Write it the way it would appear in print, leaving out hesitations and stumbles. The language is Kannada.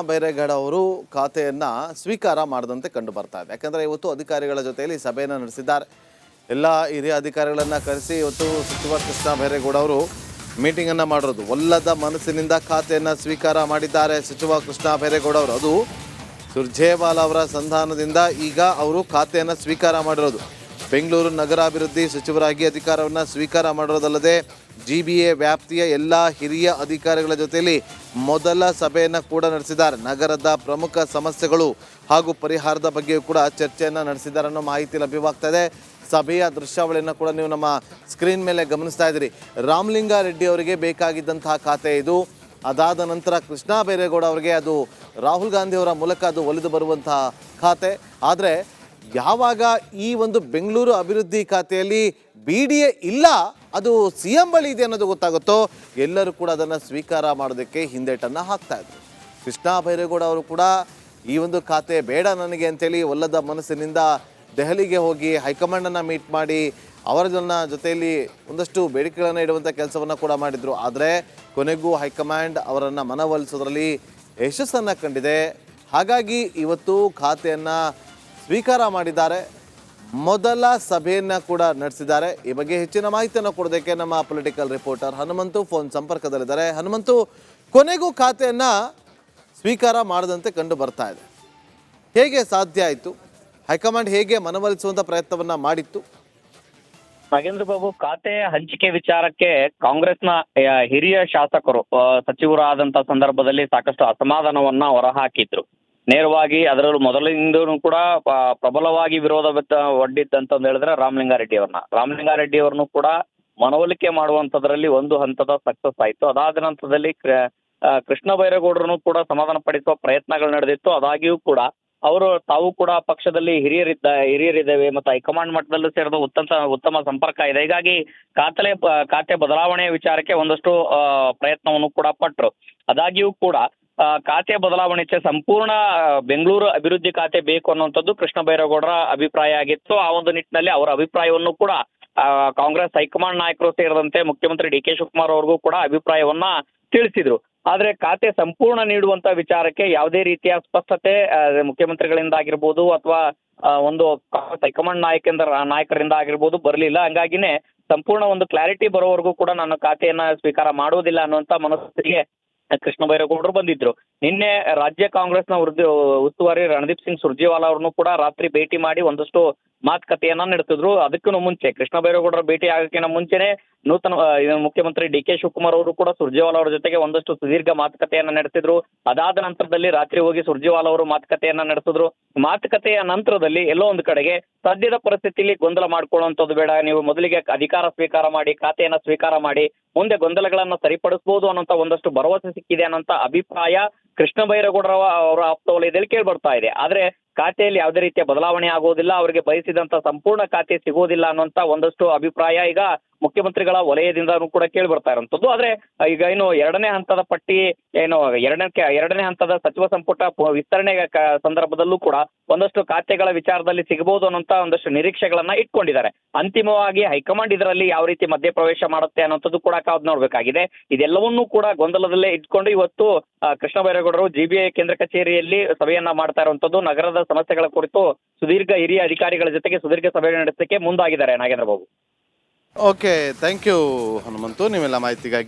ಬೈರೇಗೌಡ ಅವರು ಖಾತೆಯನ್ನ ಸ್ವೀಕಾರ ಮಾಡದಂತೆ ಕಂಡು ಬರ್ತಾ ಇದೆ. ಯಾಕಂದ್ರೆ ಇವತ್ತು ಅಧಿಕಾರಿಗಳ ಜೊತೆಯಲ್ಲಿ ಸಭೆಯನ್ನು ನಡೆಸಿದ್ದಾರೆ. ಎಲ್ಲ ಹಿರಿಯ ಅಧಿಕಾರಿಗಳನ್ನ ಕರೆಸಿ ಇವತ್ತು ಸಚಿವ ಕೃಷ್ಣ ಬೈರೇಗೌಡ ಅವರು ಮೀಟಿಂಗ್ ಅನ್ನ ಮಾಡಿರೋದು. ಒಲ್ಲದ ಮನಸ್ಸಿನಿಂದ ಖಾತೆಯನ್ನ ಸ್ವೀಕಾರ ಮಾಡಿದ್ದಾರೆ ಸಚಿವ ಕೃಷ್ಣ ಬೈರೇಗೌಡ ಅವರು. ಅದು ಸುರ್ಜೇವಾಲಾ ಅವರ ಸಂಧಾನದಿಂದ ಈಗ ಅವರು ಖಾತೆಯನ್ನ ಸ್ವೀಕಾರ ಮಾಡಿರೋದು. ಬೆಂಗಳೂರು ನಗರಾಭಿವೃದ್ಧಿ ಸಚಿವರಾಗಿ ಅಧಿಕಾರವನ್ನು ಸ್ವೀಕಾರ ಮಾಡಿರೋದಲ್ಲದೆ GBA ವ್ಯಾಪ್ತಿಯ ಎಲ್ಲ ಹಿರಿಯ ಅಧಿಕಾರಿಗಳ ಜೊತೆಯಲ್ಲಿ ಮೊದಲ ಸಭೆಯನ್ನು ಕೂಡ ನಡೆಸಿದ್ದಾರೆ. ನಗರದ ಪ್ರಮುಖ ಸಮಸ್ಯೆಗಳು ಹಾಗೂ ಪರಿಹಾರದ ಬಗ್ಗೆಯೂ ಕೂಡ ಚರ್ಚೆಯನ್ನು ನಡೆಸಿದ್ದಾರೆ ಅನ್ನೋ ಮಾಹಿತಿ ಲಭ್ಯವಾಗ್ತಾ ಇದೆ. ಸಭೆಯ ದೃಶ್ಯಾವಳಿಯನ್ನು ಕೂಡ ನೀವು ನಮ್ಮ ಸ್ಕ್ರೀನ್ ಮೇಲೆ ಗಮನಿಸ್ತಾ ಇದ್ದೀರಿ. ರಾಮಲಿಂಗಾರೆಡ್ಡಿ ಅವರಿಗೆ ಬೇಕಾಗಿದ್ದಂತಹ ಖಾತೆ ಇದು. ಅದಾದ ನಂತರ ಕೃಷ್ಣ ಬೈರೇಗೌಡ ಅವರಿಗೆ ಅದು ರಾಹುಲ್ ಗಾಂಧಿ ಅವರ ಮೂಲಕ ಅದು ಒಲಿದು ಬರುವಂತಹ ಖಾತೆ. ಆದರೆ ಯಾವಾಗ ಈ ಒಂದು ಬೆಂಗಳೂರು ಅಭಿವೃದ್ಧಿ ಖಾತೆಯಲ್ಲಿ BDA ಇಲ್ಲ, ಅದು CM ಬಳಿ ಇದೆ ಅನ್ನೋದು ಗೊತ್ತಾಗುತ್ತೋ ಎಲ್ಲರೂ ಕೂಡ ಅದನ್ನು ಸ್ವೀಕಾರ ಮಾಡೋದಕ್ಕೆ ಹಿಂದೇಟನ್ನು ಹಾಕ್ತಾ ಇದ್ರು. ಕೃಷ್ಣ ಬೈರೇಗೌಡ ಅವರು ಕೂಡ ಈ ಒಂದು ಖಾತೆ ಬೇಡ ನನಗೆ ಅಂತೇಳಿ ಒಲ್ಲದ ಮನಸ್ಸಿನಿಂದ ದೆಹಲಿಗೆ ಹೋಗಿ ಹೈಕಮಾಂಡನ್ನು ಮೀಟ್ ಮಾಡಿ ಅವರ ಜೊತೆಯಲ್ಲಿ ಒಂದಷ್ಟು ಬೇಡಿಕೆಗಳನ್ನು ಇಡುವಂಥ ಕೆಲಸವನ್ನು ಕೂಡ ಮಾಡಿದರು. ಆದರೆ ಕೊನೆಗೂ ಹೈಕಮಾಂಡ್ ಅವರನ್ನು ಮನವೊಲಿಸೋದ್ರಲ್ಲಿ ಯಶಸ್ಸನ್ನು ಕಂಡಿದೆ. ಹಾಗಾಗಿ ಇವತ್ತು ಖಾತೆಯನ್ನು ಸ್ವೀಕಾರ ಮಾಡಿದ್ದಾರೆ. ಮೊದಲ ಸಭೆಯನ್ನು ಕೂಡ ನಡೆಸಿದ್ದಾರೆ. ಈ ಬಗ್ಗೆ ಹೆಚ್ಚಿನ ಮಾಹಿತಿಯನ್ನು ಕೊಡೋದಕ್ಕೆ ನಮ್ಮ ಪೊಲಿಟಿಕಲ್ ರಿಪೋರ್ಟರ್ ಹನುಮಂತು ಫೋನ್ ಸಂಪರ್ಕದಲ್ಲಿದ್ದಾರೆ. ಹನುಮಂತು, ಕೊನೆಗೂ ಖಾತೆಯನ್ನು ಸ್ವೀಕಾರ ಮಾಡದಂತೆ ಕಂಡು ಬರ್ತಾ ಇದೆ. ಹೇಗೆ ಸಾಧ್ಯ ಆಯಿತು? ಹೈಕಮಾಂಡ್ ಹೇಗೆ ಮನವೊಲಿಸುವಂಥ ಪ್ರಯತ್ನವನ್ನು ಮಾಡಿತ್ತು? ನಾಗೇಂದ್ರ ಬಾಬು, ಖಾತೆ ಹಂಚಿಕೆ ವಿಚಾರಕ್ಕೆ ಕಾಂಗ್ರೆಸ್ನ ಹಿರಿಯ ಶಾಸಕರು ಸಚಿವರಾದಂಥ ಸಂದರ್ಭದಲ್ಲಿ ಸಾಕಷ್ಟು ಅಸಮಾಧಾನವನ್ನ ಹೊರಹಾಕಿದ್ರು. ನೇರವಾಗಿ ಅದರಲ್ಲೂ ಮೊದಲಿಂದನೂ ಕೂಡ ಪ್ರಬಲವಾಗಿ ವಿರೋಧ ಒಡ್ಡಿದ್ದಂತ ಹೇಳಿದ್ರೆ ರಾಮಲಿಂಗಾರೆಡ್ಡಿ ಅವರನ್ನು ಕೂಡ ಮನವೊಲಿಕೆ ಮಾಡುವಂಥದ್ರಲ್ಲಿ ಒಂದು ಹಂತದ ಸಕ್ಸಸ್ ಆಯಿತು. ಅದಾದ ನಂತರದಲ್ಲಿ ಕೃಷ್ಣ ಬೈರೇಗೌಡರನ್ನು ಕೂಡ ಸಮಾಧಾನ ಪಡಿಸುವ ಪ್ರಯತ್ನಗಳು ನಡೆದಿತ್ತು. ಆದಾಗ್ಯೂ ಕೂಡ ಅವರು ತಾವು ಕೂಡ ಪಕ್ಷದಲ್ಲಿ ಹಿರಿಯರಿದ್ದೇವೆ ಮತ್ತು ಹೈಕಮಾಂಡ್ ಮಟ್ಟದಲ್ಲೂ ಸೇರಿದ ಉತ್ತಮ ಸಂಪರ್ಕ ಇದೆ. ಹೀಗಾಗಿ ಖಾತೆ ಬದಲಾವಣೆಯ ವಿಚಾರಕ್ಕೆ ಒಂದಷ್ಟು ಪ್ರಯತ್ನವನ್ನು ಕೂಡ ಪಟ್ಟರು. ಆದಾಗ್ಯೂ ಕೂಡ ಖಾತೆ ಬದಲಾವಣೆ ಸಂಪೂರ್ಣ ಬೆಂಗಳೂರು ಅಭಿವೃದ್ಧಿ ಖಾತೆ ಬೇಕು ಅನ್ನುವಂಥದ್ದು ಕೃಷ್ಣ ಬೈರೇಗೌಡರ ಅಭಿಪ್ರಾಯ ಆಗಿತ್ತು. ಆ ಒಂದು ನಿಟ್ಟಿನಲ್ಲಿ ಅವರ ಅಭಿಪ್ರಾಯವನ್ನು ಕೂಡ ಕಾಂಗ್ರೆಸ್ ಹೈಕಮಾಂಡ್ ನಾಯಕರು ಸೇರಿದಂತೆ ಮುಖ್ಯಮಂತ್ರಿ DK ಶಿವಕುಮಾರ್ ಅವ್ರಿಗೂ ಕೂಡ ಅಭಿಪ್ರಾಯವನ್ನ ತಿಳಿಸಿದ್ರು. ಆದ್ರೆ ಖಾತೆ ಸಂಪೂರ್ಣ ನೀಡುವಂತ ವಿಚಾರಕ್ಕೆ ಯಾವುದೇ ರೀತಿಯ ಸ್ಪಷ್ಟತೆ ಮುಖ್ಯಮಂತ್ರಿಗಳಿಂದ ಆಗಿರ್ಬೋದು ಅಥವಾ ಒಂದು ಕಾಂಗ್ರೆಸ್ ಹೈಕಮಾಂಡ್ ನಾಯಕರಿಂದ ಆಗಿರ್ಬೋದು ಬರಲಿಲ್ಲ. ಹಂಗಾಗಿನೇ ಸಂಪೂರ್ಣ ಒಂದು ಕ್ಲಾರಿಟಿ ಬರೋವರೆಗೂ ಕೂಡ ನಾನು ಖಾತೆಯನ್ನ ಸ್ವೀಕಾರ ಮಾಡುವುದಿಲ್ಲ ಅನ್ನುವಂತ ಮನಸ್ಥಿತಿಗೆ ಕೃಷ್ಣ ಬೈರೇಗೌಡರು ಬಂದಿದ್ರು. ನಿನ್ನೆ ರಾಜ್ಯ ಕಾಂಗ್ರೆಸ್ನ ಉಸ್ತುವಾರಿ ರಣದೀಪ್ ಸಿಂಗ್ ಸುರ್ಜೇವಾಲಾ ಅವ್ರನ್ನು ಕೂಡ ರಾತ್ರಿ ಭೇಟಿ ಮಾಡಿ ಒಂದಷ್ಟು ಮಾತುಕತೆಯನ್ನ ನಡೆಸಿದ್ರು. ಅದಕ್ಕೂ ಮುಂಚೆ ಕೃಷ್ಣ ಬೈರೇಗೌಡರ ಭೇಟಿ ಆಗೋಕ್ಕಿಂತ ಮುಂಚೆನೆ ನೂತನ ಮುಖ್ಯಮಂತ್ರಿ DK ಶಿವಕುಮಾರ್ ಅವರು ಕೂಡ ಸುರ್ಜೇವಾಲಾ ಅವರ ಜೊತೆಗೆ ಒಂದಷ್ಟು ಸುದೀರ್ಘ ಮಾತುಕತೆಯನ್ನ ನಡೆಸಿದ್ರು. ಅದಾದ ನಂತರದಲ್ಲಿ ರಾತ್ರಿ ಹೋಗಿ ಸುರ್ಜೇವಾಲಾ ಅವರು ಮಾತುಕತೆಯನ್ನ ನಡೆಸಿದ್ರು. ಮಾತುಕತೆಯ ನಂತರದಲ್ಲಿ ಎಲ್ಲೋ ಒಂದು ಕಡೆಗೆ ಸದ್ಯದ ಪರಿಸ್ಥಿತಿಯಲ್ಲಿ ಗೊಂದಲ ಮಾಡ್ಕೊಳ್ಳುವಂಥದ್ದು ಬೇಡ, ನೀವು ಮೊದಲಿಗೆ ಅಧಿಕಾರ ಸ್ವೀಕಾರ ಮಾಡಿ, ಖಾತೆಯನ್ನ ಸ್ವೀಕಾರ ಮಾಡಿ, ಮುಂದೆ ಗೊಂದಲಗಳನ್ನ ಸರಿಪಡಿಸಬಹುದು ಅನ್ನೋಂಥ ಒಂದಷ್ಟು ಭರವಸೆ ಸಿಕ್ಕಿದೆ ಅನ್ನೋಂಥ ಅಭಿಪ್ರಾಯ ಕೃಷ್ಣ ಬೈರೇಗೌಡರ ಅವರ ಆಪ್ತ ವಲಯದಲ್ಲಿ ಕೇಳಿ ಬರ್ತಾ ಇದೆ. ಆದ್ರೆ ಖಾತೆಯಲ್ಲಿ ಯಾವುದೇ ರೀತಿಯ ಬದಲಾವಣೆ ಆಗೋದಿಲ್ಲ, ಅವರಿಗೆ ಬಯಸಿದಂತ ಸಂಪೂರ್ಣ ಖಾತೆ ಸಿಗೋದಿಲ್ಲ ಅನ್ನುವಂತ ಒಂದಷ್ಟು ಅಭಿಪ್ರಾಯ ಈಗ ಮುಖ್ಯಮಂತ್ರಿಗಳ ವಲಯದಿಂದನೂ ಕೂಡ ಕೇಳಿ ಬರ್ತಾ ಇರುವಂತದ್ದು. ಆದ್ರೆ ಈಗ ಏನು ಎರಡನೇ ಹಂತದ ಪಟ್ಟಿ ಏನು ಎರಡನೇ ಹಂತದ ಸಚಿವ ಸಂಪುಟ ವಿಸ್ತರಣೆ ಸಂದರ್ಭದಲ್ಲೂ ಕೂಡ ಒಂದಷ್ಟು ಖಾತೆಗಳ ವಿಚಾರದಲ್ಲಿ ಸಿಗಬಹುದು ಅನ್ನೋಂತ ಒಂದಷ್ಟು ನಿರೀಕ್ಷೆಗಳನ್ನ ಇಟ್ಕೊಂಡಿದ್ದಾರೆ. ಅಂತಿಮವಾಗಿ ಹೈಕಮಾಂಡ್ ಇದರಲ್ಲಿ ಯಾವ ರೀತಿ ಮಧ್ಯಪ್ರವೇಶ ಮಾಡುತ್ತೆ ಅನ್ನೋಂಥದ್ದು ಕೂಡ ಕಾದು ನೋಡ್ಬೇಕಾಗಿದೆ. ಇದೆಲ್ಲವನ್ನೂ ಕೂಡ ಗೊಂದಲದಲ್ಲೇ ಇಟ್ಕೊಂಡು ಇವತ್ತು ಕೃಷ್ಣ ಬೈರೇಗೌಡರು GBA ಕೇಂದ್ರ ಕಚೇರಿಯಲ್ಲಿ ಸಭೆಯನ್ನ ಮಾಡ್ತಾ ಇರುವಂತದ್ದು. ನಗರದ ಸಮಸ್ಯೆಗಳ ಕುರಿತು ಸುದೀರ್ಘ ಹಿರಿಯ ಅಧಿಕಾರಿಗಳ ಜೊತೆಗೆ ಸುದೀರ್ಘ ಸಭೆ ನಡೆಸಲಿಕ್ಕೆ ಮುಂದಾಗಿದ್ದಾರೆ. Nagendra Babu. Okay, thank you Hanumanthu, ನೀವೆಲ್ಲ ಮಾಹಿತಿಗಾಗಿ.